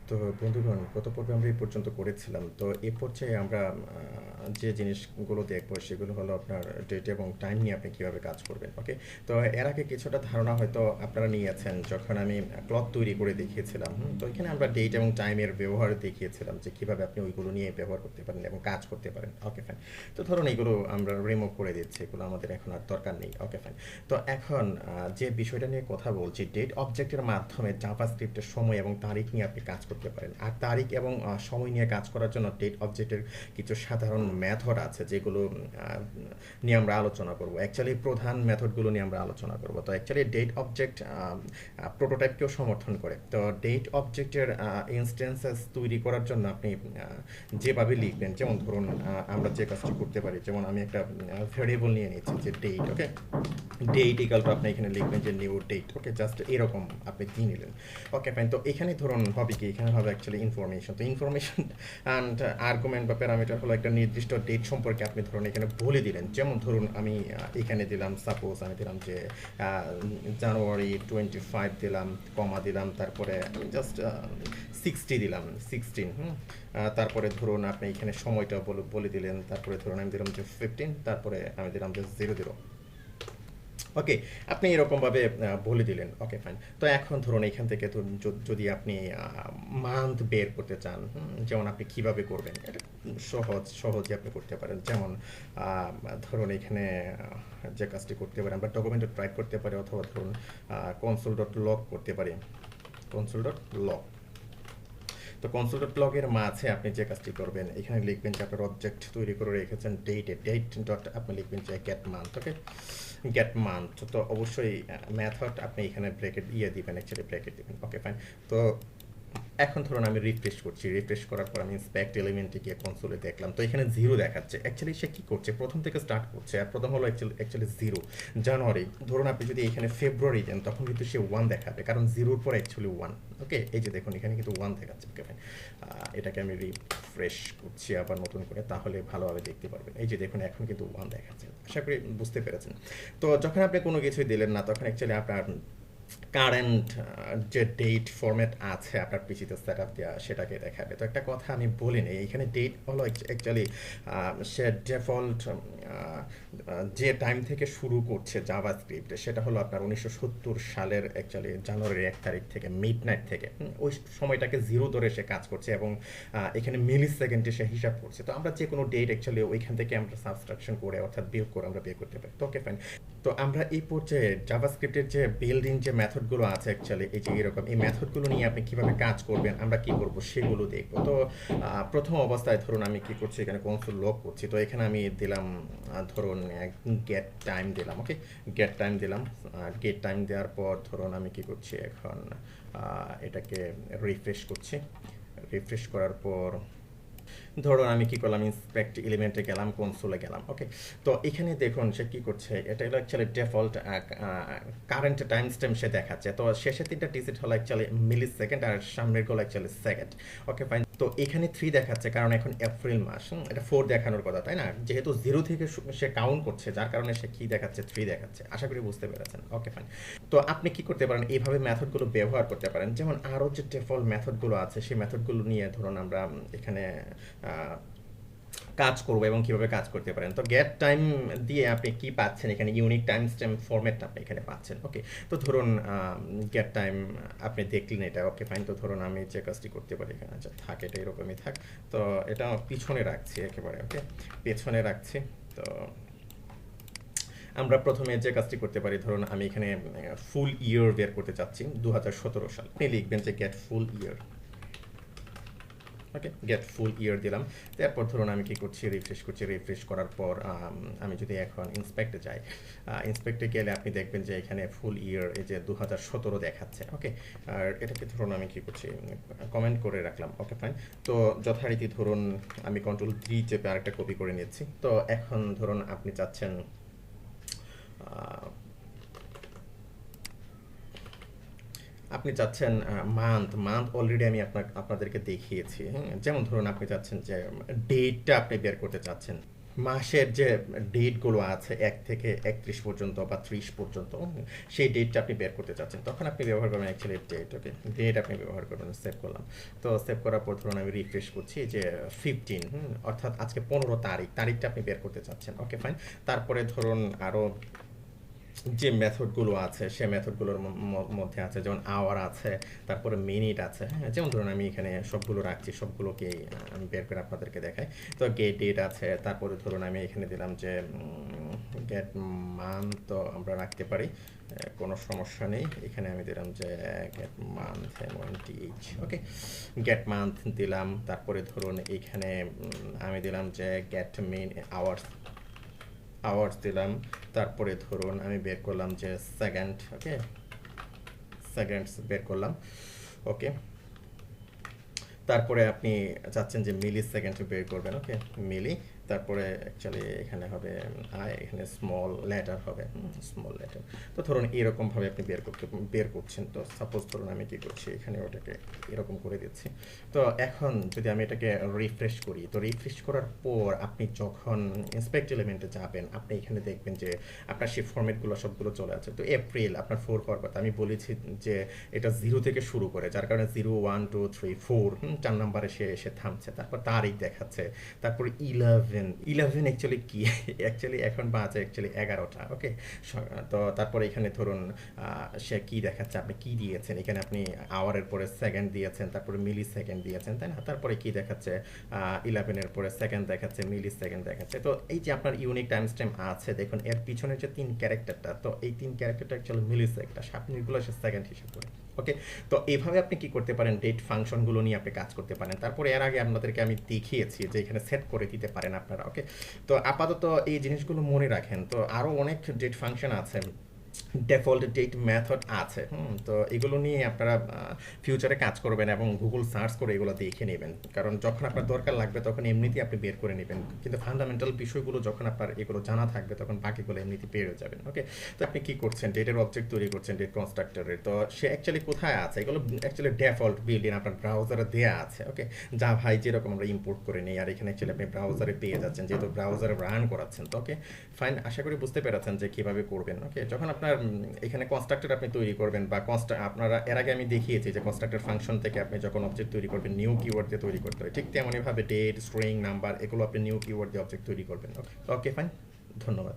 তো বন্ধুগণ, গত পর্বে আমরা এই পর্যন্ত করেছিলাম। তো এ পর্যায়ে আমরা যে জিনিসগুলো দেখবো সেগুলো হলো আপনার ডেট এবং টাইম নিয়ে আপনি কিভাবে কাজ করবেন। ওকে, তো এর আগে কিছুটা ধারণা হয়তো আপনারা নিয়েছেন যখন আমি ক্লথ তৈরি করে দেখিয়েছিলাম। তো এখানে আমরা ডেট এবং টাইমের ব্যবহার দেখিয়েছিলাম যে কিভাবে আপনি ওইগুলো নিয়ে ব্যবহার করতে পারেন এবং কাজ করতে পারেন। Okay fine. তো ধরুন এগুলো আমরা রিমুভ করে দিচ্ছি, এগুলো আমাদের এখন আর দরকার নেই। Okay fine. তো এখন যে বিষয়টা নিয়ে কথা বলছি, ডেট অবজেক্টের মাধ্যমে জাভাস্ক্রিপ্টের সময় এবং তারিখ নিয়ে আপনি কাজ করতে পারেন। আর তারিখ এবং সময় নিয়ে কাজ করার জন্য ডেট অবজেক্টের কিছু সাধারণ মেথড আছে যেগুলো নিয়ে আমরা আলোচনা করব। অ্যাকচুয়ালি প্রধান মেথডগুলো নিয়ে আমরা আলোচনা করব। তো অ্যাকচুয়ালি ডেট অবজেক্ট প্রোটোটাইপকেও সমর্থন করে। তো ডেট অবজেক্টের ইনস্ট্যান্সেস তৈরি করার জন্য আপনি যেভাবে লিখবেন, যেমন ধরুন আমরা যে কাজটি করতে পারি, যেমন আমি একটা ভেরিয়েবল নিয়ে নিচ্ছি যে date. Okay, date equal to আপনি এখানে লিখবেন যে নিউ ডেট। ওকে, জাস্ট এরকম আপনি দিয়ে নিলেন। Okay fine. তো এখানে ধরুন হবে কি, এখানে হবে অ্যাকচুয়ালি ইনফরমেশন। তো ইনফরমেশন অ্যান্ড আর্গুমেন্ট বা প্যারামিটার হলো একটা নির্দিষ্ট ডেট সম্পর্কে আপনি ধরুন এখানে বলে দিলেন। যেমন ধরুন আমি এখানে দিলাম, সাপোজ আমি দিলাম যে জানুয়ারি 25 দিলাম, কমা দিলাম, তারপরে আমি জাস্ট 60 দিলাম, 16। তারপরে ধরুন আপনি এখানে সময়টা বলে দিলেন, তারপরে ধরুন আমি দিলাম যে 15, তারপরে আমি দিলাম যে 00। ওকে, আপনি এরকমভাবে বলে দিলেন। Okay fine. তো এখন ধরুন এখান থেকে ধরুন যদি আপনি মান্থ বের করতে চান, যেমন আপনি কিভাবে করবেন, এটা সহজে আপনি করতে পারেন। যেমন ধরুন এখানে যে কাজটি করতে পারেন, আমরা ডকুমেন্টে টাইপ করতে পারি, অথবা ধরুন কনসোল ডট লগ করতে পারি, কনসোল ডট লগ। তো কনসোল ডট লগের মাঝে আপনি যে কাজটি করবেন, এখানে লিখবেন যে আপনার অবজেক্ট তৈরি করে রেখেছেন ডেটে, ডেট ডট আপনি লিখবেন যে গেট মান্থ। ওকে, গেট মান্থ। তো অবশ্যই মেথড আপনি এখানে ব্র্যাকেট দিবেন, অ্যাকচুয়ালি ব্র্যাকেট দিবেন। Okay fine. তো এখন ধরুন আমি রিফ্রেশ করছি, রিফ্রেশ করার পর আমি ইন্সপেক্ট এলিমেন্টে গিয়ে কনসোলে দেখলাম, তো এখানে জিরো দেখাচ্ছে। অ্যাকচুয়ালি সে কি করছে, প্রথম থেকে স্টার্ট করছে, আর প্রথম হলো অ্যাকচুয়ালি জিরো। জানুয়ারি, ধরুন আপনি যদি এখানে ফেব্রুয়ারি দেন তখন কিন্তু সে 1 দেখাবে, কারণ জিরোর পর অ্যাকচুয়ালি 1। ওকে, এই যে দেখুন এখানে কিন্তু 1 দেখাচ্ছে। Okay fine. এটাকে আমি রিফ্রেশ করছি আবার নতুন করে, তাহলে ভালোভাবে দেখতে পারবেন। এই যে দেখুন এখন কিন্তু 1 দেখাচ্ছে। আশা করি বুঝতে পেরেছেন। তো যখন আপনি কোনো কিছুই দিলেন না, তখন অ্যাকচুয়ালি আপনার কারেন্ট যে ডেট ফরম্যাট আছে আপনার পিসিতে সেট আপ দেওয়া, সেটাকে দেখাবে। তো একটা কথা আমি বলি নেই, এখানে ডেট হলো অ্যাকচুয়ালি সে ডিফল্ট যে টাইম থেকে শুরু করছে জাভাস্ক্রিপ্ট, সেটা হলো আপনার 1970 সালের অ্যাকচুয়ালি জানুয়ারির 1 তারিখ থেকে, মিড নাইট থেকে। ওই সময়টাকে জিরো ধরে সে কাজ করছে, এবং এখানে মিলি সেকেন্ডে সে হিসাব করছে। তো আমরা যে কোনো ডেট অ্যাকচুয়ালি ওইখান থেকে আমরা সাবস্ট্রাকশন করে, অর্থাৎ বিয়োগ করে আমরা বের করতে পারি। তো ওকে ফাইন। তো আমরা এই পর্যায়ে জাভাস্ক্রিপ্টের যে বিল্ডিং যে মেথডগুলো আছে অ্যাকচুয়ালি, এই যে এরকম এই মেথডগুলো নিয়ে আপনি কিভাবে কাজ করবেন, আমরা কি করব সেগুলো দেখব। তো প্রথম অবস্থায় ধরুন আমি কি করছি, এখানে কনসোল লগ করছি। তো এখানে আমি দিলাম ধরুন গেট টাইম দিলাম। ওকে, গেট টাইম দিলাম। গেট টাইম দেওয়ার পর ধরুন আমি কি করছি, এখন এটাকে রিফ্রেশ করছি। রিফ্রেশ করার পর ধরুন আমি কি করলাম, ইন্সপেক্ট এলিমেন্টে গেলাম, কনসোলে গেলাম। ওকে, তো এখানে দেখুন সে কি করছে, এটা হলো actually default current time stamp সে দেখাচ্ছে। তো শেষের 3টা ডিজিট হলো অ্যাকচুয়ালি মিলি সেকেন্ড, আর সামনের গুলো অ্যাকচুয়ালি সেকেন্ড। Okay fine. তো এখানে 3 দেখাচ্ছে, কারণ এখন এপ্রিল মাস। এটা 4 দেখানোর কথা, তাই না? যেহেতু জিরো থেকে সে কাউন্ট করছে, যার কারণে সে কি দেখাচ্ছে, 3 দেখাচ্ছে। আশা করি বুঝতে পেরেছেন। Okay fine. তো আপনি কি করতে পারেন, এইভাবে মেথডগুলো ব্যবহার করতে পারেন। যেমন আরও যে ডিফল্ট মেথডগুলো আছে, সেই মেথডগুলো নিয়ে ধরুন আমরা এখানে কাজ করবো এবং কিভাবে কাজ করতে পারেন। তো গেট টাইম দিয়ে আপনি কি পাচ্ছেন, এখানে ইউনিক টাইম স্ট্যাম্প ফরম্যাট আপনি এখানে পাচ্ছেন। ওকে, তো ধরুন গেট টাইম আপনি দেখলেন এটা। Okay fine. তো ধরুন আমি যে কাজটি করতে পারি, এখানে আচ্ছা থাক, এটা এরকমই থাক। তো এটা পিছনে রাখছি একেবারে। ওকে, পেছনে রাখছি। তো আমরা প্রথমে যে কাজটি করতে পারি, ধরুন আমি এখানে ফুল ইয়ার বের করতে চাচ্ছি, 2017 সাল। আপনি লিখবেন যে গেট ফুল ইয়ার। ওকে, গেট ফুল ইয়ার দিলাম। তারপর ধরুন আমি কি করছি, রিফ্রেশ করছি। রিফ্রেশ করার পর আমি যদি এখন ইন্সপেক্টে যাই, ইন্সপেক্টে গেলে আপনি দেখবেন যে এখানে ফুল ইয়ার এই যে 2017 দেখাচ্ছে। ওকে, আর এটাকে ধরুন আমি কি করছি, কমেন্ট করে রাখলাম। Okay fine. তো যথারীতি ধরুন আমি কন্ট্রোল 3 চেপে আরেকটা কপি করে নিচ্ছি। তো এখন ধরুন আপনি চাচ্ছেন মান্থ মান্থ অলরেডি আমি আপনাদেরকে দেখিয়েছি। হ্যাঁ, যেমন ধরুন আপনি চাচ্ছেন যে ডেটটা আপনি বের করতে চাচ্ছেন, মাসের যে ডেটগুলো আছে ১ থেকে ৩১ পর্যন্ত বা ৩০ পর্যন্ত, সেই ডেটটা আপনি বের করতে চাচ্ছেন। তখন আপনি ব্যবহার করবেন অ্যাকচুয়ালি ডেট, ওকে? ডেট আপনি ব্যবহার করবেন, সেভ করলাম। তো সেভ করার পর ধরুন আমি রিফ্রেশ করছি যে 15, অর্থাৎ আজকে ১৫ তারিখ, তারিখটা আপনি বের করতে চাচ্ছেন। ওকে, ফাইন। তারপরে ধরুন আরও যে মেথডগুলো আছে সে মেথডগুলোর মধ্যে আছে যেমন আওয়ার আছে, তারপরে মিনিট আছে, হ্যাঁ? যেমন ধরুন আমি এখানে সবগুলো রাখছি, সবগুলোকেই আমি বের করে আপনাদেরকে দেখাই। তো গেট ডেট আছে, তারপরে ধরুন আমি এখানে দিলাম যে গেট মান্থ, তো আমরা রাখতে পারি, কোনো সমস্যা নেই। এখানে আমি দিলাম যে গেট মান্থ MNTH, ওকে? গেট মান্থ দিলাম। তারপরে ধরুন এইখানে আমি দিলাম যে গেট মিন আওয়ার্স, আওয়ার্স দিলাম। তারপরে ধরুন আমি বের করলাম যে সেকেন্ড, ওকে? সেকেন্ডস বের করলাম, ওকে? তারপরে আপনি চাচ্ছেন যে মিলি সেকেন্ড বের করবেন, ওকে? মিলি, তারপরে অ্যাকচুয়ালি এখানে হবে এখানে স্মল লেটার হবে, স্মল লেটার। তো ধরুন এরকমভাবে আপনি বের করছেন। তো সাপোজ ধরুন আমি কি করছি, এখানে ওটাকে এরকম করে দিচ্ছি। তো এখন যদি আমি এটাকে রিফ্রেশ করি, তো রিফ্রেশ করার পর আপনি যখন ইন্সপেক্ট এলিমেন্টে যাবেন, আপনি এখানে দেখবেন যে আপনার সেই ফরম্যাটগুলো সবগুলো চলে আছে। তো এপ্রিল আপনার 4 হওয়ার কথা, আমি বলেছি যে এটা 0 থেকে শুরু করে, যার কারণে 0 1 2 3 4, 4 নাম্বারে সে এসে থামছে। তারপর তারিখ দেখাচ্ছে। তারপর 11 অ্যাকচুয়ালি কি, অ্যাকচুয়ালি এখন বাজে অ্যাকচুয়ালি 11টা, ওকে? তো তারপরে এখানে ধরুন সে কি দেখাচ্ছে, আপনি কি দিয়েছেন, এখানে আপনি আওয়ারের পরে সেকেন্ড দিয়েছেন, তারপরে মিলি সেকেন্ড দিয়েছেন, তাই না? তারপরে কি দেখাচ্ছে, 11-এর পরে সেকেন্ড দেখাচ্ছে, মিলি সেকেন্ড দেখাচ্ছে। তো এই যে আপনার ইউনিক টাইম স্ট্যাম্প আছে, দেখুন এর পিছনের যে 3 ক্যারেক্টারটা, তো এই 3 ক্যারেক্টারটা অ্যাকচুয়ালি মিলি সেকেন্ড, আপনিগুলো সে সেকেন্ড হিসেব করে, ওকে? তো এইভাবে আপনি কি করতে পারেন, ডেট ফাংশনগুলো নিয়ে আপনি কাজ করতে পারেন। তারপরে এর আগে আপনাদেরকে আমি দেখিয়েছি যে এখানে সেট করে দিতে পারেন আপনারা, ওকে? তো আপাতত এই জিনিসগুলো মনে রাখেন। তো আরও অনেক ডেট ফাংশন আছে, ডিফল্ট ডেট মেথড আছে, তো এগুলো নিয়ে আপনারা ফিউচারে কাজ করবেন এবং গুগল সার্চ করে এগুলো দেখে নেবেন, কারণ যখন আপনার দরকার লাগবে তখন এমনিতেই আপনি বের করে নেবেন। কিন্তু ফান্ডামেন্টাল বিষয়গুলো যখন আপনার এগুলো জানা থাকবে তখন বাকিগুলো এমনিতে পেয়ে যাবেন, ওকে? তো আপনি কি করছেন, ডেটের অবজেক্ট তৈরি করছেন ডেট কনস্ট্রাক্টরের, তো সে অ্যাকচুয়ালি কোথায় আছে, এগুলো অ্যাকচুয়ালি ডিফল্ট বিল্ড ইন আপনার ব্রাউজারে দেওয়া আছে, ওকে? যা ভাই যেরকম আমরা ইম্পোর্ট করে নিই, আর এখানে অ্যাকচুয়ালি আপনি ব্রাউজারে পেয়ে যাচ্ছেন, যেহেতু ব্রাউজারে রান করাচ্ছেন। তো ওকে, ফাইন, আশা করি বুঝতে পেরেছেন যে কীভাবে করবেন, ওকে? যখন আপনার এখানে কনস্ট্রাক্টর আপনি তৈরি করবেন, বা আপনারা এর আগে আমি দেখিয়েছি যে কনস্ট্রাক্টর ফাংশন থেকে আপনি যখন অবজেক্ট তৈরি করবেন নিউ কিওয়ার্ড দিয়ে তৈরি করতে হয়, ঠিক তেমনইভাবে ডেট, স্ট্রিং, নাম্বার, এগুলো আপনি নিউ কিওয়ার্ড দিয়ে অবজেক্ট তৈরি করবেন, ওকে? ওকে, ফাইন, ধন্যবাদ।